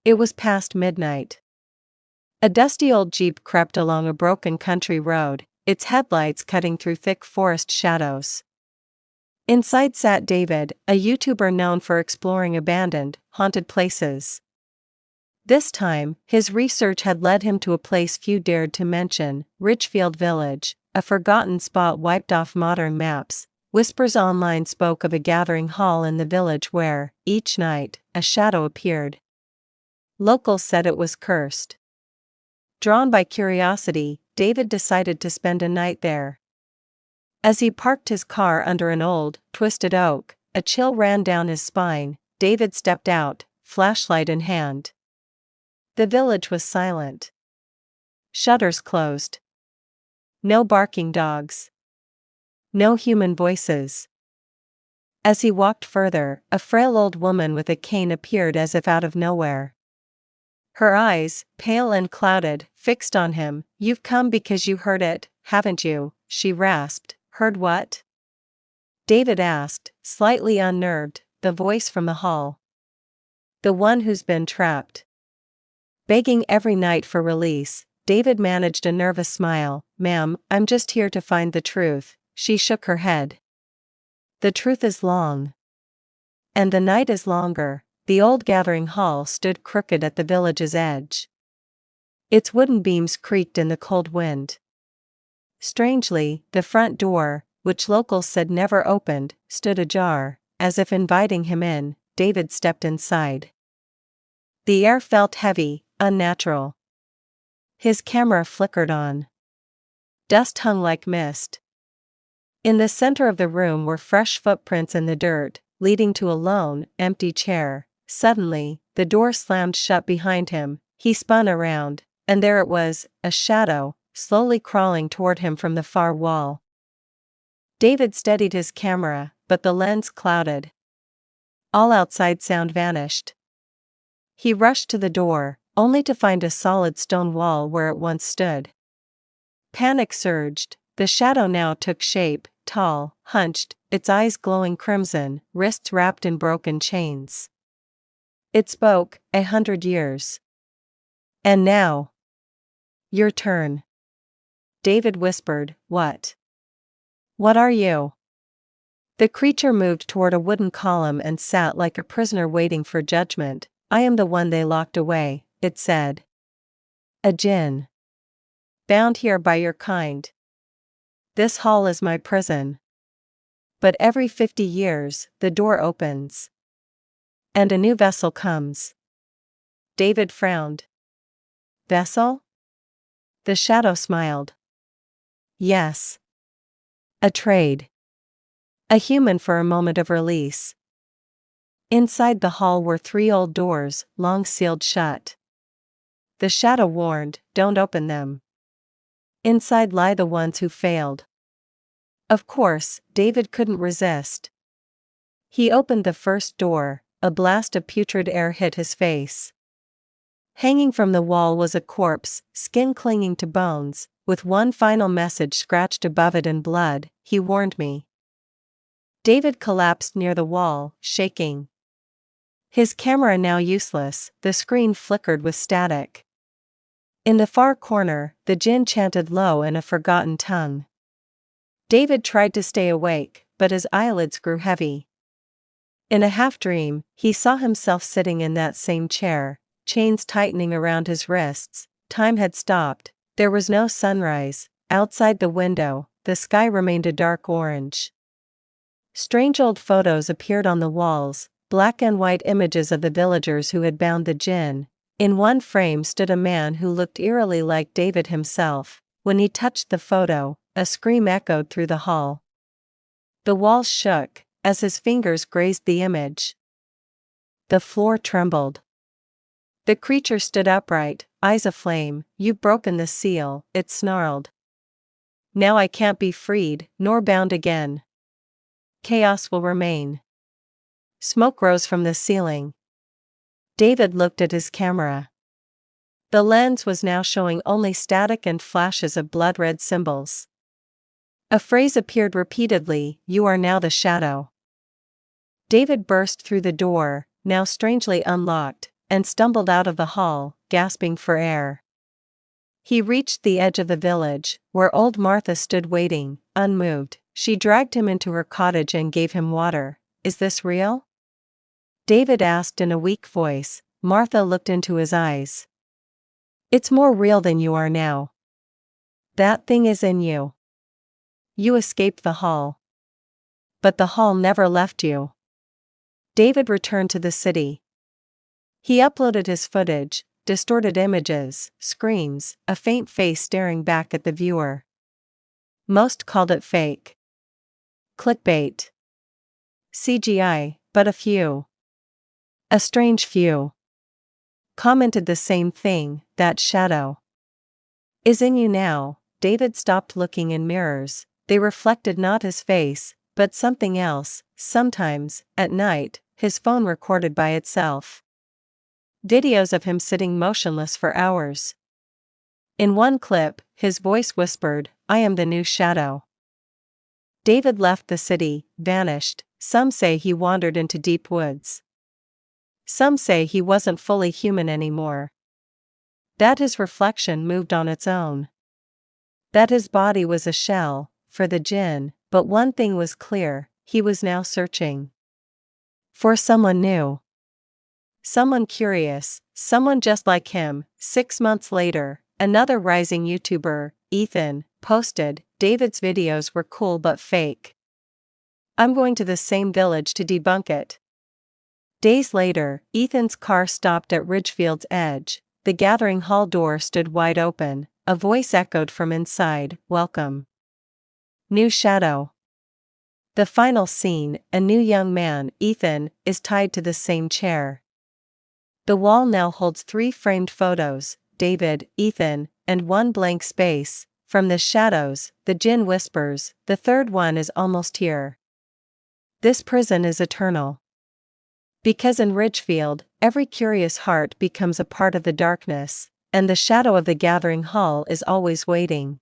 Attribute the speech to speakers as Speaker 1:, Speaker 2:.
Speaker 1: It was past midnight. A dusty old Jeep crept along a broken country road, its headlights cutting through thick forest shadows. Inside sat David, a YouTuber known for exploring abandoned, haunted places. This time, his research had led him to a place few dared to mention, Richfield Village, a forgotten spot wiped off modern maps. Whispers online spoke of a gathering hall in the village where, each night, a shadow appeared. Locals said it was cursed. Drawn by curiosity, David decided to spend a night there. As he parked his car under an old, twisted oak, a chill ran down his spine. David stepped out, flashlight in hand. The village was silent. Shutters closed. No barking dogs. No human voices. As he walked further, a frail old woman with a cane appeared as if out of nowhere. Her eyes, pale and clouded, fixed on him. "You've come because you heard it, haven't you?" she rasped. "Heard what?" David asked, slightly unnerved. "The voice from the hall. The one who's been trapped." Begging every night for release, David managed a nervous smile. "Ma'am, I'm just here to find the truth." She shook her head. "The truth is long. And the night is longer." The old gathering hall stood crooked at the village's edge. Its wooden beams creaked in the cold wind. Strangely, the front door, which locals said never opened, stood ajar, as if inviting him in. David stepped inside. The air felt heavy, unnatural. His camera flickered on. Dust hung like mist. In the center of the room were fresh footprints in the dirt, leading to a lone, empty chair. Suddenly, the door slammed shut behind him. He spun around, and there it was, a shadow, slowly crawling toward him from the far wall. David steadied his camera, but the lens clouded. All outside sound vanished. He rushed to the door, only to find a solid stone wall where it once stood. Panic surged. The shadow now took shape, tall, hunched, its eyes glowing crimson, wrists wrapped in broken chains. It spoke, 100 years. And now? Your turn. David whispered, "What? What are you?" The creature moved toward a wooden column and sat like a prisoner waiting for judgment. "I am the one they locked away," it said. "A jinn. Bound here by your kind. This hall is my prison. But every 50 years, the door opens. And a new vessel comes." David frowned. "Vessel?" The shadow smiled. "Yes. A trade. A human for a moment of release." Inside the hall were 3 old doors, long sealed shut. The shadow warned, "Don't open them. Inside lie the ones who failed." Of course, David couldn't resist. He opened the first door. A blast of putrid air hit his face. Hanging from the wall was a corpse, skin clinging to bones, with one final message scratched above it in blood: "He warned me." David collapsed near the wall, shaking. His camera now useless, the screen flickered with static. In the far corner, the jinn chanted low in a forgotten tongue. David tried to stay awake, but his eyelids grew heavy. In a half-dream, he saw himself sitting in that same chair, chains tightening around his wrists. Time had stopped. There was no sunrise. Outside the window, the sky remained a dark orange. Strange old photos appeared on the walls, black and white images of the villagers who had bound the jinn. In one frame stood a man who looked eerily like David himself. When he touched the photo, a scream echoed through the hall. The walls shook as his fingers grazed the image. The floor trembled. The creature stood upright, eyes aflame. "You've broken the seal," it snarled. "Now I can't be freed, nor bound again. Chaos will remain." Smoke rose from the ceiling. David looked at his camera. The lens was now showing only static and flashes of blood-red symbols. A phrase appeared repeatedly: "You are now the shadow." David burst through the door, now strangely unlocked. and stumbled out of the hall, gasping for air. He reached the edge of the village, where old Martha stood waiting, unmoved. She dragged him into her cottage and gave him water. "Is this real?" David asked in a weak voice. Martha looked into his eyes. "It's more real than you are now. That thing is in you. You escaped the hall. But the hall never left you." David returned to the city. He uploaded his footage, distorted images, screams, a faint face staring back at the viewer. Most called it fake. Clickbait. CGI, but a few. A strange few. Commented the same thing, "That shadow is in you now." David stopped looking in mirrors. They reflected not his face, but something else. Sometimes, at night, his phone recorded by itself videos of him sitting motionless for hours. In one clip, his voice whispered, "I am the new shadow." David left the city, vanished. Some say he wandered into deep woods. Some say he wasn't fully human anymore. That his reflection moved on its own. That his body was a shell, for the jinn, but one thing was clear, he was now searching for someone new. Someone curious, someone just like him. 6 months later, another rising YouTuber, Ethan, posted, "David's videos were cool but fake. I'm going to the same village to debunk it." Days later, Ethan's car stopped at Ridgefield's edge. The gathering hall door stood wide open. A voice echoed from inside, "Welcome, new shadow." The final scene, a new young man, Ethan, is tied to the same chair. The wall now holds 3 framed photos, David, Ethan, and 1 blank space. From the shadows, the jinn whispers, "The third one is almost here. This prison is eternal." Because in Ridgefield, every curious heart becomes a part of the darkness, and the shadow of the gathering hall is always waiting.